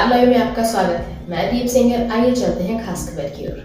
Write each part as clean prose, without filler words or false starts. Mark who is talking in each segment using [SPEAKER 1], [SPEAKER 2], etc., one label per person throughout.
[SPEAKER 1] Star live में आपका स्वागत है। मैं दीप सिंगर। आइए चलते हैं खास खबर की ओर।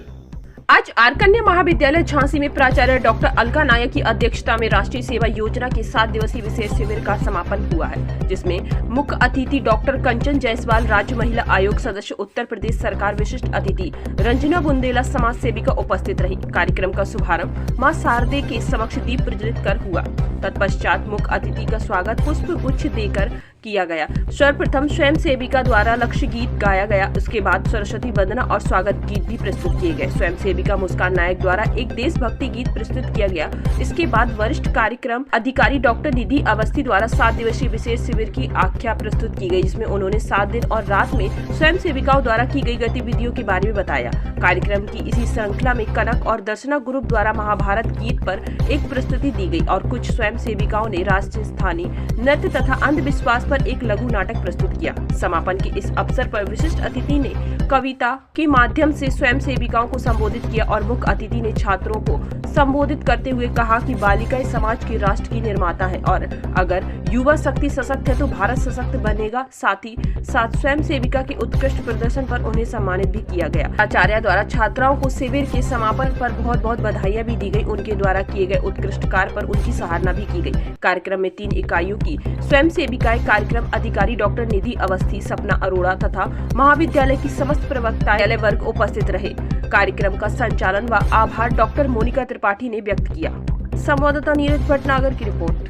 [SPEAKER 2] आज आर कन्या महाविद्यालय झांसी में प्राचार्य डॉक्टर अलका नायक की अध्यक्षता में राष्ट्रीय सेवा योजना के 7 दिवसीय विशेष शिविर का समापन हुआ है, जिसमें मुख्य अतिथि डॉक्टर कंचन जायसवाल, राज्य महिला आयोग सदस्य, उत्तर प्रदेश सरकार विशिष्ट अतिथि रंजना बुंदेला समाज सेविका उपस्थित रही। कार्यक्रम का शुभारंभ मां शारदे के समक्ष दीप प्रज्वलित कर हुआ। तत्पश्चात मुख्य अतिथि का स्वागत पुष्प गुच्छ देकर किया गया। सर्वप्रथम स्वयं सेविका द्वारा लक्ष्य गीत गाया गया। उसके बाद सरस्वती वंदना और स्वागत गीत भी प्रस्तुत किए गए। स्वयं सेविका मुस्कान नायक द्वारा एक देशभक्ति गीत प्रस्तुत किया गया। इसके बाद वरिष्ठ कार्यक्रम अधिकारी डॉक्टर निधि अवस्थी द्वारा 7 दिवसीय विशेष शिविर की आख्या प्रस्तुत की गई, जिसमें उन्होंने 7 दिन और रात में स्वयं सेविकाओं द्वारा की गई गतिविधियों के बारे में बताया। कार्यक्रम की इसी श्रृंखला में कनक और दर्शना ग्रुप द्वारा महाभारत गीत पर एक प्रस्तुति दी गई और कुछ स्वयं सेविकाओं ने राजस्थानी नृत्य तथा अंधविश्वास पर एक लघु नाटक प्रस्तुत किया। समापन के इस अवसर पर विशिष्ट अतिथि ने कविता के माध्यम से स्वयं सेविकाओं को संबोधित किया और मुख्य अतिथि ने छात्रों को संबोधित करते हुए कहा कि बालिकाएं समाज की राष्ट्र की निर्माता है और अगर युवा शक्ति सशक्त है तो भारत सशक्त बनेगा। साथ ही साथ स्वयं सेविका के उत्कृष्ट प्रदर्शन पर उन्हें सम्मानित भी किया गया। आचार्य द्वारा छात्राओं को शिविर के समापन पर बहुत बहुत बधाइयां भी दी गई। उनके द्वारा किए गए उत्कृष्ट कार्य पर उनकी सराहना भी की गई। कार्यक्रम में 3 इकाइयों की स्वयं सेविकाएं, कार्यक्रम अधिकारी डॉक्टर निधि अवस्थी, सपना अरोड़ा तथा महाविद्यालय की समस्त प्रवक्ता वर्ग उपस्थित रहे। कार्यक्रम का संचालन व आभार डॉक्टर मोनिका त्रिपाठी ने व्यक्त किया। संवाददाता नीरज भटनागर की रिपोर्ट।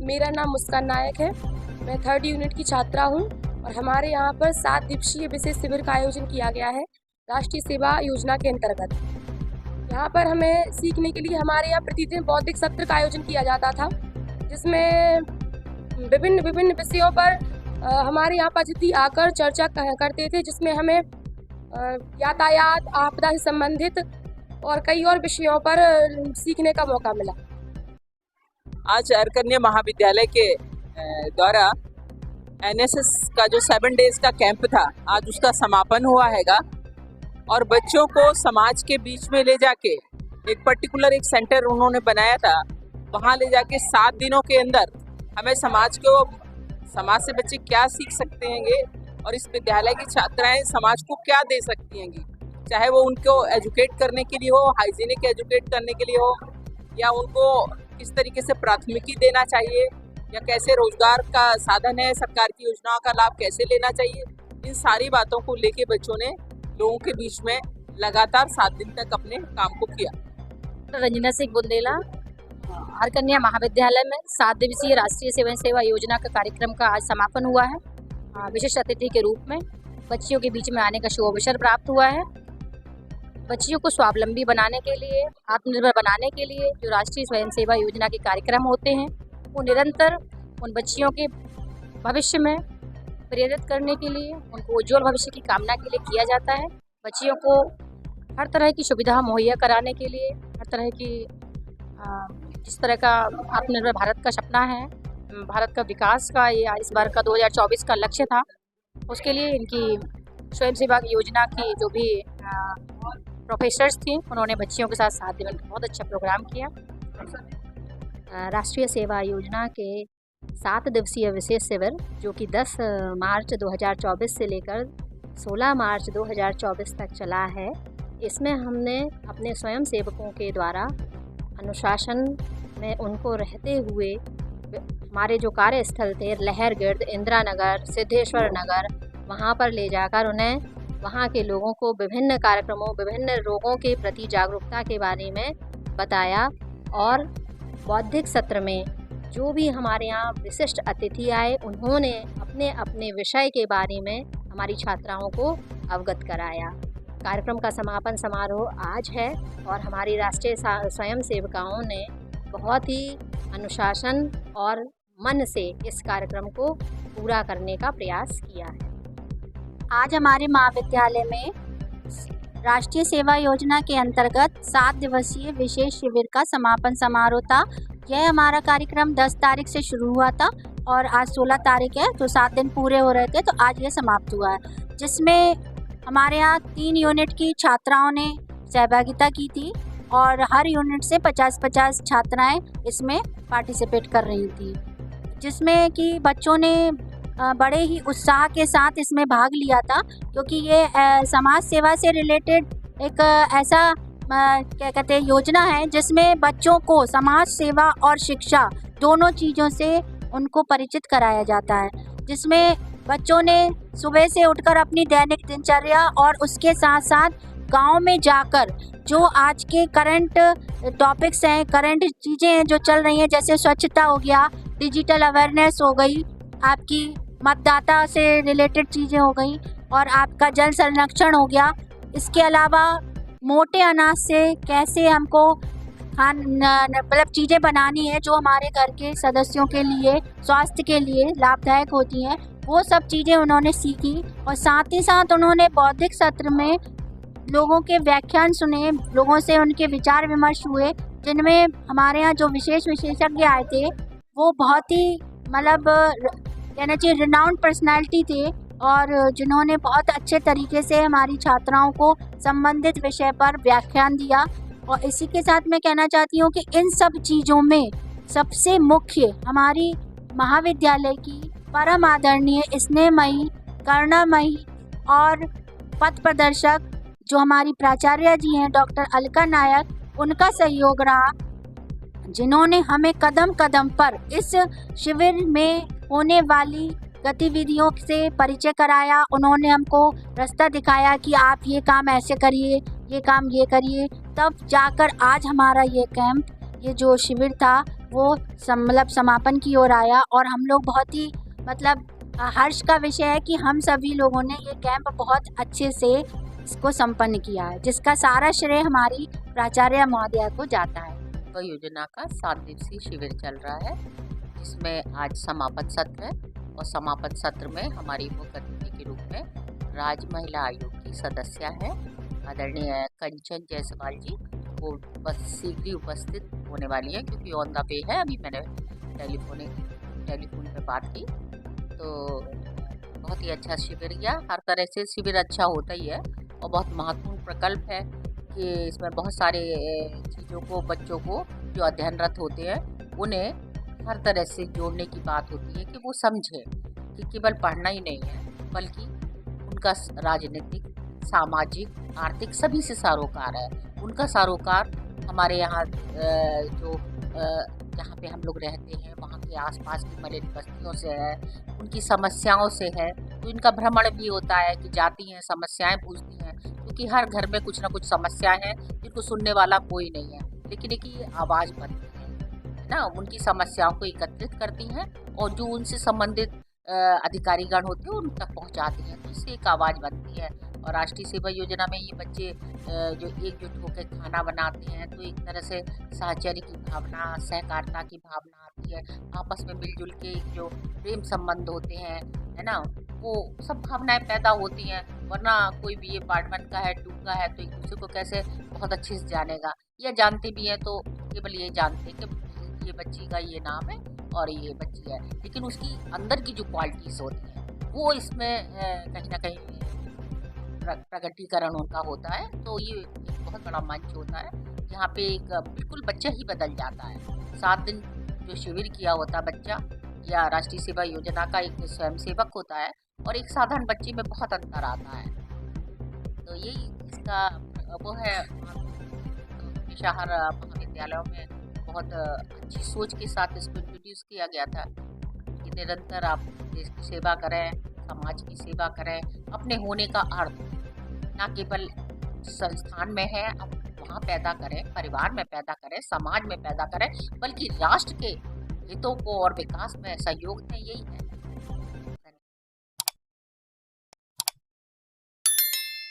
[SPEAKER 3] मेरा नाम मुस्कान नायक है। मैं 3rd यूनिट की छात्रा हूं और हमारे यहां पर 7 दिवसीय विशेष शिविर का आयोजन किया गया है राष्ट्रीय सेवा योजना के अंतर्गत। यहां पर हमें सीखने के लिए हमारे यहाँ प्रतिदिन बौद्धिक सत्र का आयोजन किया जाता था, जिसमें विभिन्न विषयों पर हमारे यहाँ पर अतिथि आकर चर्चा करते थे, जिसमें हमें यातायात, आपदा से संबंधित और कई और विषयों पर सीखने का मौका मिला।
[SPEAKER 4] आज आर कन्या महाविद्यालय के द्वारा एनएसएस का जो 7 डेज का कैंप था, आज उसका समापन हुआ हैगा और बच्चों को समाज के बीच में ले जाके एक पर्टिकुलर एक सेंटर उन्होंने बनाया था। वहाँ ले जाके 7 दिनों के अंदर हमें समाज से बच्चे क्या सीख सकते हैं और इस विद्यालय की छात्राएं समाज को क्या दे सकती हैं, चाहे वो उनको एजुकेट करने के लिए हो, हाइजीनिक एजुकेट करने के लिए हो, या उनको किस तरीके से प्राथमिकी देना चाहिए, या कैसे रोजगार का साधन है, सरकार की योजनाओं का लाभ कैसे लेना चाहिए। इन सारी बातों को लेके बच्चों ने लोगों के बीच में लगातार 7 दिन तक अपने काम को किया।
[SPEAKER 5] रंजना सिंह बुंदेला, आर कन्या महाविद्यालय में 7 दिवसीय राष्ट्रीय सेवा योजना का कार्यक्रम का आज समापन हुआ है। विशेष अतिथि के रूप में बच्चियों के बीच में आने का शुभ अवसर प्राप्त हुआ है। बच्चियों को स्वावलंबी बनाने के लिए, आत्मनिर्भर बनाने के लिए जो राष्ट्रीय स्वयं सेवा योजना के कार्यक्रम होते हैं, वो निरंतर उन बच्चियों के भविष्य में प्रेरित करने के लिए, उनको उज्जवल भविष्य की कामना के लिए किया जाता है। बच्चियों को हर तरह की सुविधा मुहैया कराने के लिए, हर तरह की जिस तरह का आत्मनिर्भर भारत का सपना है, भारत का विकास का या इस बार का 2024 का लक्ष्य था, उसके लिए इनकी स्वयं सेवा योजना की जो भी प्रोफेसर्स थी, उन्होंने बच्चियों के साथ 7 दिन का बहुत अच्छा प्रोग्राम किया।
[SPEAKER 6] राष्ट्रीय सेवा योजना के 7 दिवसीय विशेष शिविर जो कि 10 मार्च 2024 से लेकर 16 मार्च 2024 तक चला है, इसमें हमने अपने स्वयं सेवकों के द्वारा अनुशासन में उनको रहते हुए हमारे जो कार्यस्थल थे लहरगिर्द, इंदिरा नगर, सिद्धेश्वर नगर, वहाँ पर ले जाकर उन्हें वहाँ के लोगों को विभिन्न कार्यक्रमों, विभिन्न रोगों के प्रति जागरूकता के बारे में बताया और बौद्धिक सत्र में जो भी हमारे यहाँ विशिष्ट अतिथि आए, उन्होंने अपने अपने विषय के बारे में हमारी छात्राओं को अवगत कराया। कार्यक्रम का समापन समारोह आज है और हमारी राष्ट्रीय स्वयं सेविकाओं ने बहुत ही अनुशासन और मन से इस कार्यक्रम को पूरा करने का प्रयास किया है।
[SPEAKER 7] आज हमारे महाविद्यालय में राष्ट्रीय सेवा योजना के अंतर्गत 7 दिवसीय विशेष शिविर का समापन समारोह था। यह हमारा कार्यक्रम 10 तारीख से शुरू हुआ था और आज 16 तारीख है, तो 7 दिन पूरे हो रहे थे, तो आज ये समाप्त हुआ है, जिसमें हमारे यहाँ 3 यूनिट की छात्राओं ने सहभागिता की थी और हर यूनिट से 50-50 छात्राएं इसमें पार्टिसिपेट कर रही थी, जिसमें कि बच्चों ने बड़े ही उत्साह के साथ इसमें भाग लिया था, क्योंकि ये समाज सेवा से रिलेटेड एक ऐसा क्या कहते हैं योजना है जिसमें बच्चों को समाज सेवा और शिक्षा दोनों चीज़ों से उनको परिचित कराया जाता है, जिसमें बच्चों ने सुबह से उठकर अपनी दैनिक दिनचर्या और उसके साथ साथ गांव में जाकर जो आज के करंट टॉपिक्स हैं, करंट चीज़ें हैं जो चल रही हैं, जैसे स्वच्छता हो गया, डिजिटल अवेयरनेस हो गई, आपकी मतदाता से रिलेटेड चीज़ें हो गई और आपका जल संरक्षण हो गया। इसके अलावा मोटे अनाज से कैसे हमको मतलब चीज़ें बनानी है जो हमारे घर के सदस्यों के लिए स्वास्थ्य के लिए लाभदायक होती हैं, वो सब चीज़ें उन्होंने सीखी। और साथ ही साथ उन्होंने बौद्धिक सत्र में लोगों के व्याख्यान सुने, लोगों से उनके विचार विमर्श हुए, जिनमें हमारे यहाँ जो विशेषज्ञ आए थे वो बहुत ही मतलब कहना चाहिए रिनाउंड पर्सनालिटी थे और जिन्होंने बहुत अच्छे तरीके से हमारी छात्राओं को संबंधित विषय पर व्याख्यान दिया। और इसी के साथ मैं कहना चाहती हूँ कि इन सब चीज़ों में सबसे मुख्य हमारी महाविद्यालय की परम आदरणीय, स्नेहमयी, करुणामयी और पथ प्रदर्शक जो हमारी प्राचार्य जी हैं डॉक्टर अलका नायक, उनका सहयोग रहा, जिन्होंने हमें कदम कदम पर इस शिविर में होने वाली गतिविधियों से परिचय कराया। उन्होंने हमको रास्ता दिखाया कि आप ये काम ऐसे करिए, ये काम ये करिए, तब जाकर आज हमारा ये कैंप, ये जो शिविर था वो मतलब समापन की ओर आया। और हम लोग बहुत ही मतलब हर्ष का विषय है कि हम सभी लोगों ने ये कैंप बहुत अच्छे से इसको संपन्न किया है, जिसका सारा श्रेय हमारी प्राचार्य महोदया को जाता है।
[SPEAKER 8] योजना का 7 दिवसीय शिविर चल रहा है, जिसमें आज समापन सत्र है और समापन सत्र में हमारी मुख्य अतिथि के रूप में राज्य महिला आयोग की सदस्य है आदरणीय कंचन जायसवाल जी, वो बस शीघ्र ही उपस्थित होने वाली है क्योंकि ऑन द वे है। अभी मैंने टेलीफोन पे बात की तो बहुत ही अच्छा शिविर गया। हर तरह से शिविर अच्छा होता ही है और बहुत महत्वपूर्ण प्रकल्प है कि इसमें बहुत सारे चीज़ों को, बच्चों को जो अध्ययनरत होते हैं उन्हें हर तरह से जोड़ने की बात होती है कि वो समझे कि केवल पढ़ना ही नहीं है बल्कि उनका राजनीतिक, सामाजिक, आर्थिक सभी से सरोकार है। उनका सरोकार हमारे यहाँ जो जहाँ पे हम लोग रहते हैं वहाँ के आसपास की मलिन बस्तियों से है, उनकी समस्याओं से है। तो इनका भ्रमण भी होता है कि जाती हैं, समस्याएं पूछती हैं, क्योंकि हर घर में कुछ ना कुछ समस्याएं हैं जिनको सुनने वाला कोई नहीं है, लेकिन एक ये आवाज़ बनती है ना, उनकी समस्याओं को एकत्रित करती हैं और जो उनसे संबंधित अधिकारीगण होते हैं उन तक पहुंचाती हैं, तो इससे एक आवाज़ बनती है। और राष्ट्रीय सेवा योजना में ये बच्चे जो एकजुट होकर खाना बनाते हैं तो एक तरह से साहचर्य की भावना, सहकारिता की भावना आती है, आपस में मिलजुल के जो प्रेम संबंध होते हैं, है ना, वो सब भावनाएं पैदा होती हैं। वरना कोई भी ये पार्ट 1 का है, 2 का है तो एक दूसरे को कैसे बहुत अच्छे से जानेगा, या जानते भी हैं तो केवल ये जानते हैं कि ये बच्ची का ये नाम है और ये बच्ची है, लेकिन उसकी अंदर की जो क्वालिटीज़ होती हैं वो इसमें कहीं ना कहीं प्रकटीकरण उनका होता है। तो ये एक बहुत बड़ा मंच होता है जहाँ पे एक बिल्कुल बच्चा ही बदल जाता है। 7 दिन जो शिविर किया होता बच्चा या राष्ट्रीय सेवा योजना का एक स्वयंसेवक होता है और एक साधारण बच्चे में बहुत अंतर आता है। तो यही इसका वो है। शहर महाविद्यालयों में बहुत अच्छी सोच के साथ इसको इंट्रोड्यूस किया गया था कि निरंतर आप देश की सेवा करें, समाज की सेवा करें, अपने होने का अर्थ ना केवल संस्थान में है, आप वहाँ पैदा करें, परिवार में पैदा करें, समाज में पैदा करें, बल्कि राष्ट्र के हितों को और विकास में सहयोग दें। यही है।